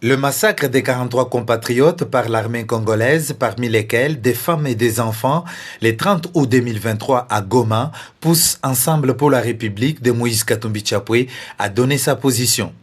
Le massacre des 43 compatriotes par l'armée congolaise, parmi lesquels des femmes et des enfants, le 30 août 2023 à Goma, pousse Ensemble pour la République de Moïse Katumbi Chapwe à donner sa position.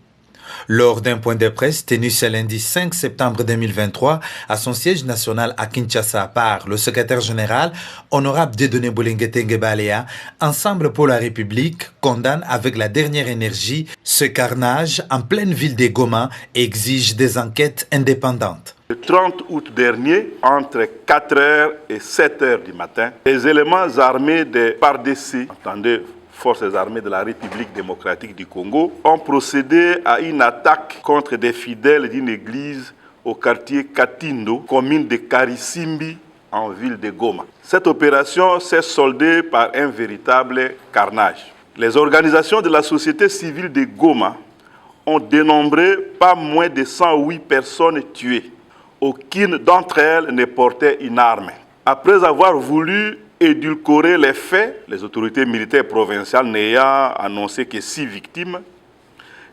Lors d'un point de presse tenu ce lundi 5 septembre 2023 à son siège national à Kinshasa par le secrétaire général, honorable Dieudonné Boulengue Balea, Ensemble pour la République condamne avec la dernière énergie ce carnage en pleine ville de Goma et exige des enquêtes indépendantes. Le 30 août dernier, entre 4h et 7h du matin, les éléments armés des FARDC, entendez, Forces armées de la République démocratique du Congo, ont procédé à une attaque contre des fidèles d'une église au quartier Katindo, commune de Karisimbi, en ville de Goma. Cette opération s'est soldée par un véritable carnage. Les organisations de la société civile de Goma ont dénombré pas moins de 108 personnes tuées. Aucune d'entre elles ne portait une arme. Après avoir voulu édulcorer les faits, les autorités militaires provinciales n'ayant annoncé que 6 victimes,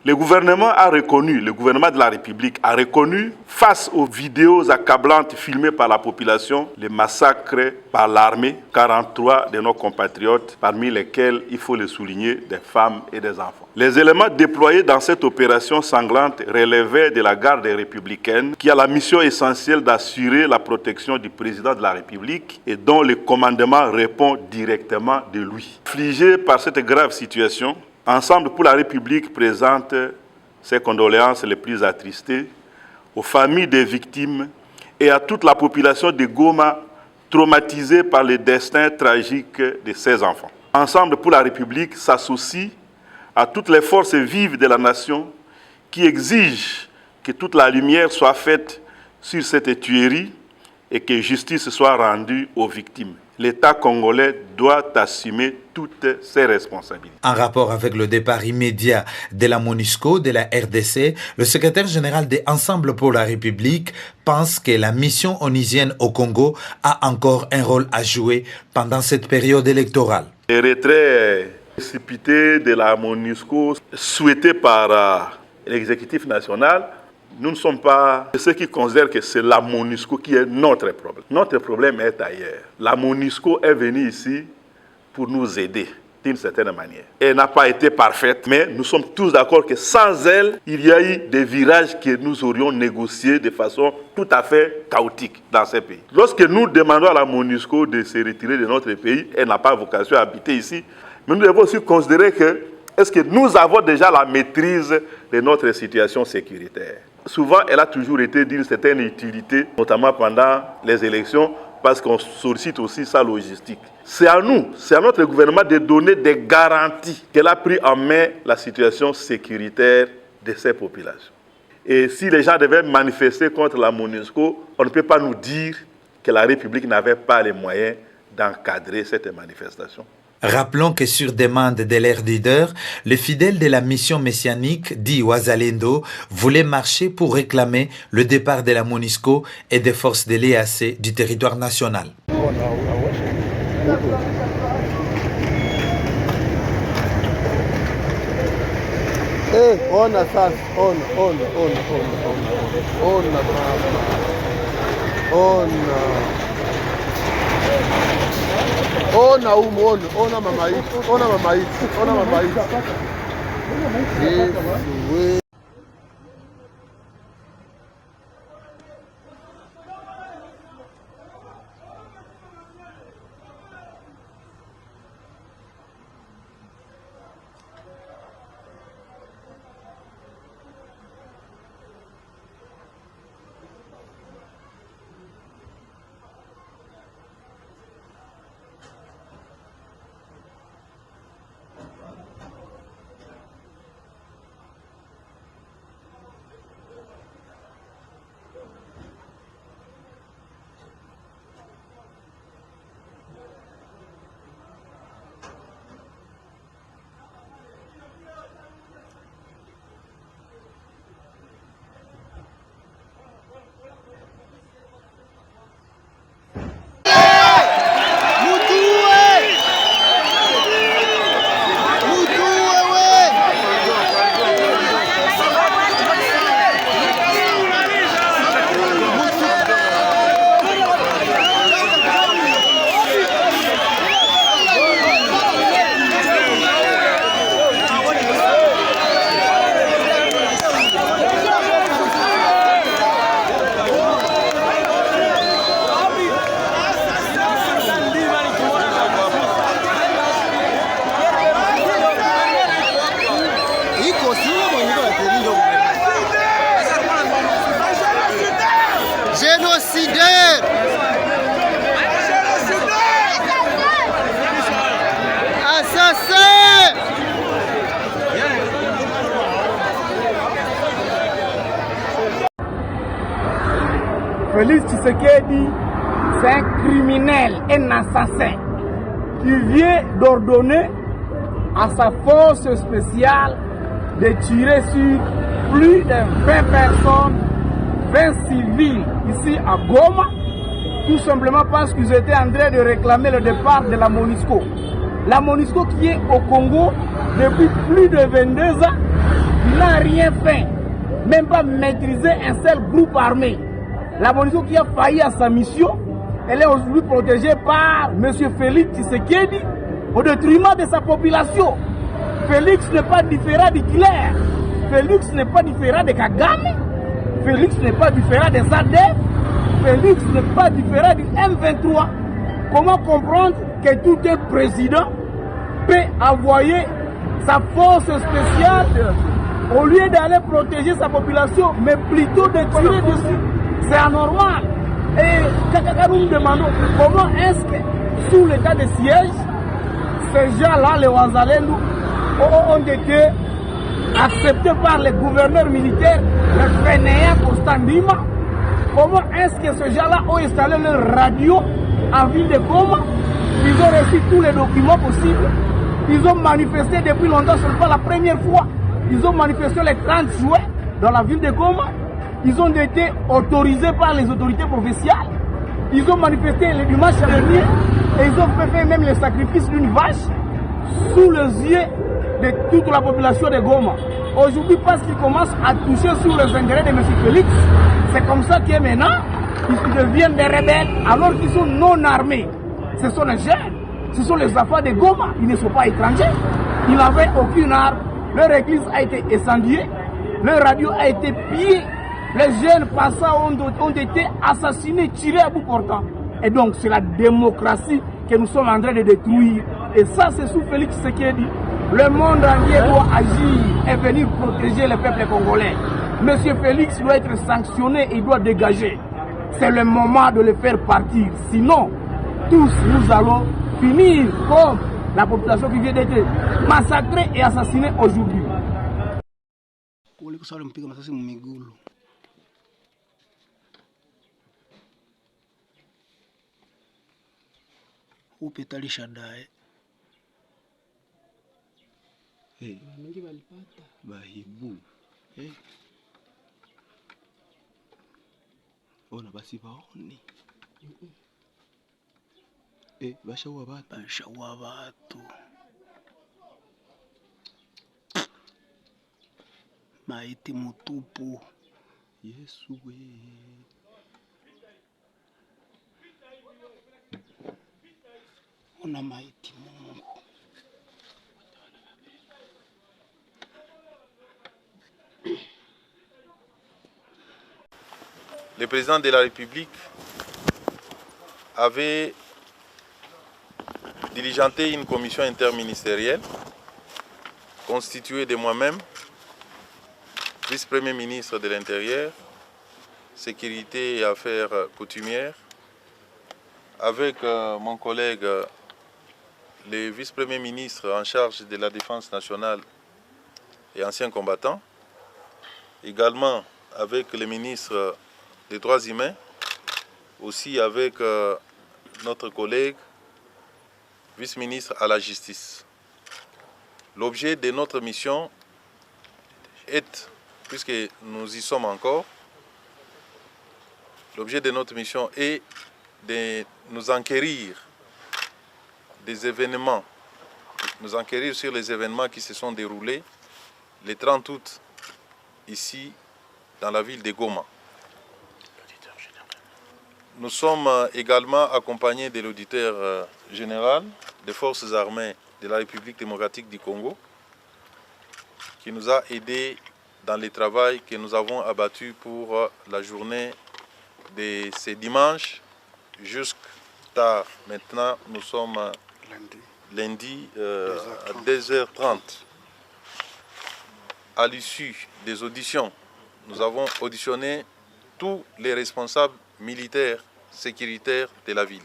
le gouvernement de la République a reconnu, face aux vidéos accablantes filmées par la population, les massacres par l'armée, 43 de nos compatriotes, parmi lesquels, il faut le souligner, des femmes et des enfants. Les éléments déployés dans cette opération sanglante relevaient de la garde républicaine, qui a la mission essentielle d'assurer la protection du président de la République et dont le commandement répond directement de lui. Affligé par cette grave situation, Ensemble pour la République présente ses condoléances les plus attristées aux familles des victimes et à toute la population de Goma traumatisée par le destin tragique de ses enfants. Ensemble pour la République s'associe à toutes les forces vives de la nation qui exigent que toute la lumière soit faite sur cette tuerie et que justice soit rendue aux victimes. L'État congolais doit assumer toutes ses responsabilités. En rapport avec le départ immédiat de la MONUSCO, de la RDC, le secrétaire général de Ensemble pour la République pense que la mission onusienne au Congo a encore un rôle à jouer pendant cette période électorale. Le retrait précipité de la MONUSCO souhaité par l'exécutif national, nous ne sommes pas ceux qui considèrent que c'est la MONUSCO qui est notre problème. Notre problème est ailleurs. La MONUSCO est venue ici pour nous aider d'une certaine manière. Elle n'a pas été parfaite, mais nous sommes tous d'accord que sans elle, il y a eu des virages que nous aurions négociés de façon tout à fait chaotique dans ces pays. Lorsque nous demandons à la MONUSCO de se retirer de notre pays, elle n'a pas vocation à habiter ici, mais nous devons aussi considérer que est-ce que nous avons déjà la maîtrise de notre situation sécuritaire? Souvent, elle a toujours été d'une certaine utilité, notamment pendant les élections, parce qu'on sollicite aussi sa logistique. C'est à nous, c'est à notre gouvernement de donner des garanties qu'elle a pris en main la situation sécuritaire de ces populations. Et si les gens devaient manifester contre la MONUSCO, on ne peut pas nous dire que la République n'avait pas les moyens d'encadrer cette manifestation. Rappelons que sur demande de leur leader, les fidèles de la mission messianique, dit Ouazalendo, voulaient marcher pour réclamer le départ de la MONUSCO et des forces de l'EAC du territoire national. Ona mama hii. génocidaire. Assassin. Félix Tshisekedi, c'est un criminel, un assassin qui vient d'ordonner à sa force spéciale de tirer sur plus de 20 personnes, 20 civils ici à Goma, tout simplement parce qu'ils étaient en train de réclamer le départ de la MONUSCO. La MONUSCO qui est au Congo depuis plus de 22 ans, il n'a rien fait, même pas maîtriser un seul groupe armé. La MONUSCO qui a failli à sa mission, elle est aujourd'hui protégée par M. Félix Tshisekedi au détriment de sa population. Félix n'est pas différent d'Hitler. Félix n'est pas différent de Kagame. Félix n'est pas différent des ADF. Félix n'est pas différent du M23. Comment comprendre que tout un président peut envoyer sa force spéciale au lieu d'aller protéger sa population, mais plutôt de tirer dessus? C'est anormal. Et nous nous demandons comment est-ce que, sous l'état de siège, ces gens-là, les Wanzalendou, ont été acceptés par les gouverneurs militaires, les fainéants Constant Ndima. Comment est-ce que ces gens-là ont installé leur radio en ville de Goma? Ils ont reçu tous les documents possibles. Ils ont manifesté depuis longtemps, ce n'est pas la première fois. Ils ont manifesté le 30 juin dans la ville de Goma. Ils ont été autorisés par les autorités provinciales. Ils ont manifesté le dimanche dernier et ils ont fait même le sacrifice d'une vache sous les yeux de toute la population de Goma. Aujourd'hui, parce qu'ils commencent à toucher sur les intérêts de M. Félix, c'est comme ça que maintenant, ils deviennent des rebelles alors qu'ils sont non armés. Ce sont les jeunes, ce sont les enfants de Goma, ils ne sont pas étrangers. Ils n'avaient aucune arme, leur église a été incendiée, leur radio a été pillée. Les jeunes passants ont été assassinés, tirés à bout portant. Et donc c'est la démocratie que nous sommes en train de détruire. Et ça c'est sous Félix Tshisekedi. Le monde entier doit agir et venir protéger le peuple congolais. Monsieur Félix doit être sanctionné et il doit dégager. C'est le moment de le faire partir. Sinon, tous nous allons finir comme la population qui vient d'être massacrée et assassinée aujourd'hui. Upetali Shadae bahibu ona basi baone bashaua batu maiti mutupu. Yesu we ona maiti Mungu. Le président de la République avait diligenté une commission interministérielle constituée de moi-même, vice-premier ministre de l'Intérieur, Sécurité et Affaires coutumières, avec mon collègue, le vice-premier ministre en charge de la Défense nationale et ancien combattant, également avec le ministre des Droits humains, aussi avec notre collègue, vice-ministre à la Justice. L'objet de notre mission est, puisque nous y sommes encore, l'objet de notre mission est de nous enquérir des événements, nous enquérir sur les événements qui se sont déroulés le 30 août ici dans la ville de Goma. Nous sommes également accompagnés de l'auditeur général des forces armées de la République démocratique du Congo qui nous a aidés dans le travail que nous avons abattu pour la journée de ce dimanche jusqu'à tard. Maintenant, nous sommes lundi à 2h30. À l'issue des auditions, nous avons auditionné tous les responsables militaires, sécuritaires de la ville.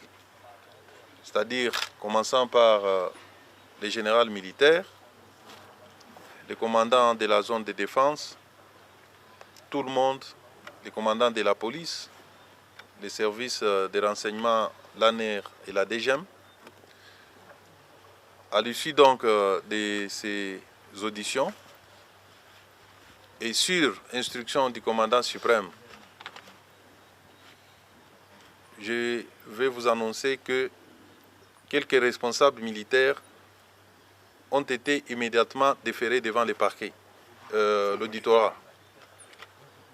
C'est-à-dire, commençant par les généraux militaires, les commandants de la zone de défense, tout le monde, les commandants de la police, les services de renseignement, l'ANER et la DGM. À l'issue donc de ces auditions, et sur instruction du commandant suprême, je vais vous annoncer que quelques responsables militaires ont été immédiatement déférés devant les parquets, l'auditorat.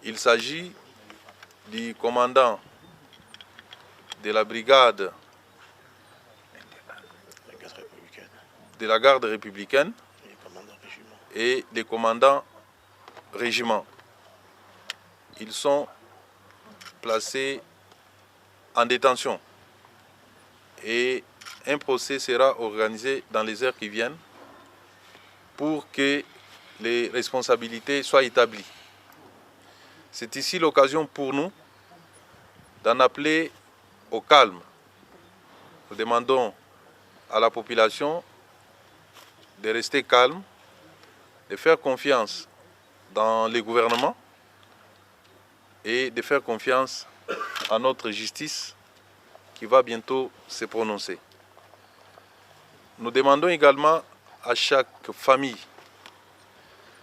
Il s'agit du commandant de la brigade de la garde républicaine et des commandants régiments. Ils sont placés en détention et un procès sera organisé dans les heures qui viennent pour que les responsabilités soient établies. C'est ici l'occasion pour nous d'en appeler au calme. Nous demandons à la population de rester calme, de faire confiance dans le gouvernement et de faire confiance à notre justice qui va bientôt se prononcer. Nous demandons également à chaque famille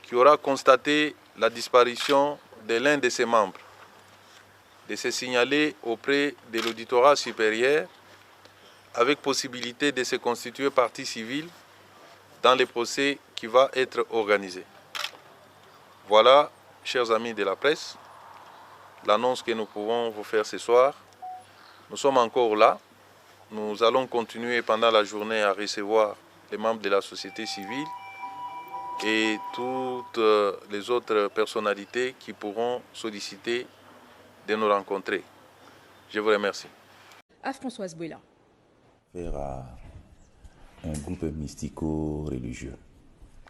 qui aura constaté la disparition de l'un de ses membres de se signaler auprès de l'auditorat supérieur avec possibilité de se constituer partie civile dans le procès qui va être organisé. Voilà, chers amis de la presse, l'annonce que nous pouvons vous faire ce soir. Nous sommes encore là. Nous allons continuer pendant la journée à recevoir les membres de la société civile et toutes les autres personnalités qui pourront solliciter de nous rencontrer. Je vous remercie. À Françoise Bouela. Un groupe mystico-religieux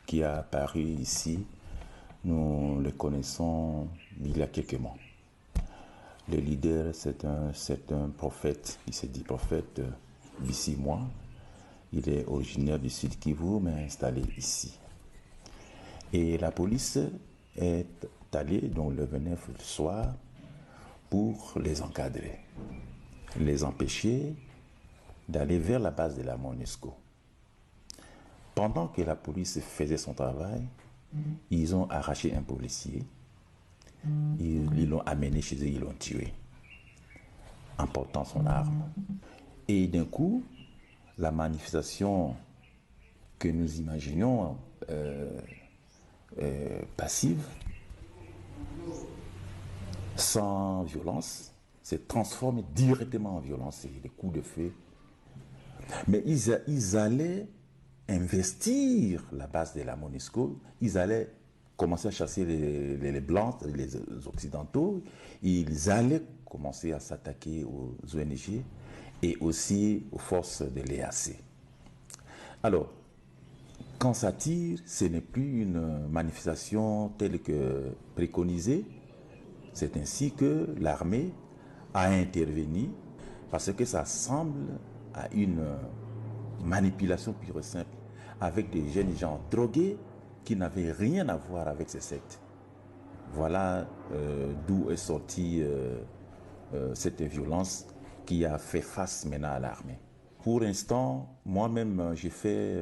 qui a apparu ici. Nous le connaissons il y a quelques mois. Le leader, c'est un prophète, il s'est dit prophète d'ici moi. Il est originaire du Sud Kivu, mais installé ici. Et la police est allée, donc le 9 soir, pour les encadrer, les empêcher d'aller vers la base de la MONUSCO. Pendant que la police faisait son travail, ils ont arraché un policier, ils l'ont amené chez eux, ils l'ont tué, emportant son arme. Et d'un coup, la manifestation que nous imaginions passive, sans violence, s'est transformée directement en violence, et des coups de feu. Mais ils allaient investir la base de la MONUSCO, ils allaient commencer à chasser les Blancs, les Occidentaux, ils allaient commencer à s'attaquer aux ONG et aussi aux forces de l'EAC. Alors, quand ça tire, ce n'est plus une manifestation telle que préconisée. C'est ainsi que l'armée a intervenu parce que ça semble à une manipulation pure et simple avec des jeunes gens drogués qui n'avaient rien à voir avec ces sectes. Voilà d'où est sortie cette violence qui a fait face maintenant à l'armée. Pour l'instant, moi-même, j'ai fait,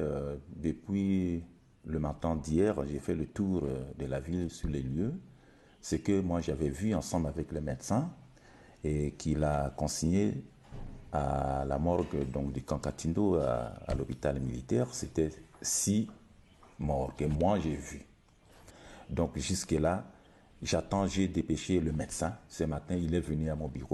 depuis le matin d'hier, j'ai fait le tour de la ville sur les lieux. Ce que moi j'avais vu ensemble avec le médecin et qu'il a consigné à la morgue donc, du Kankatindo à l'hôpital militaire, c'était 6 morts que moi j'ai vus. Donc jusque-là, j'ai dépêché le médecin. Ce matin, il est venu à mon bureau.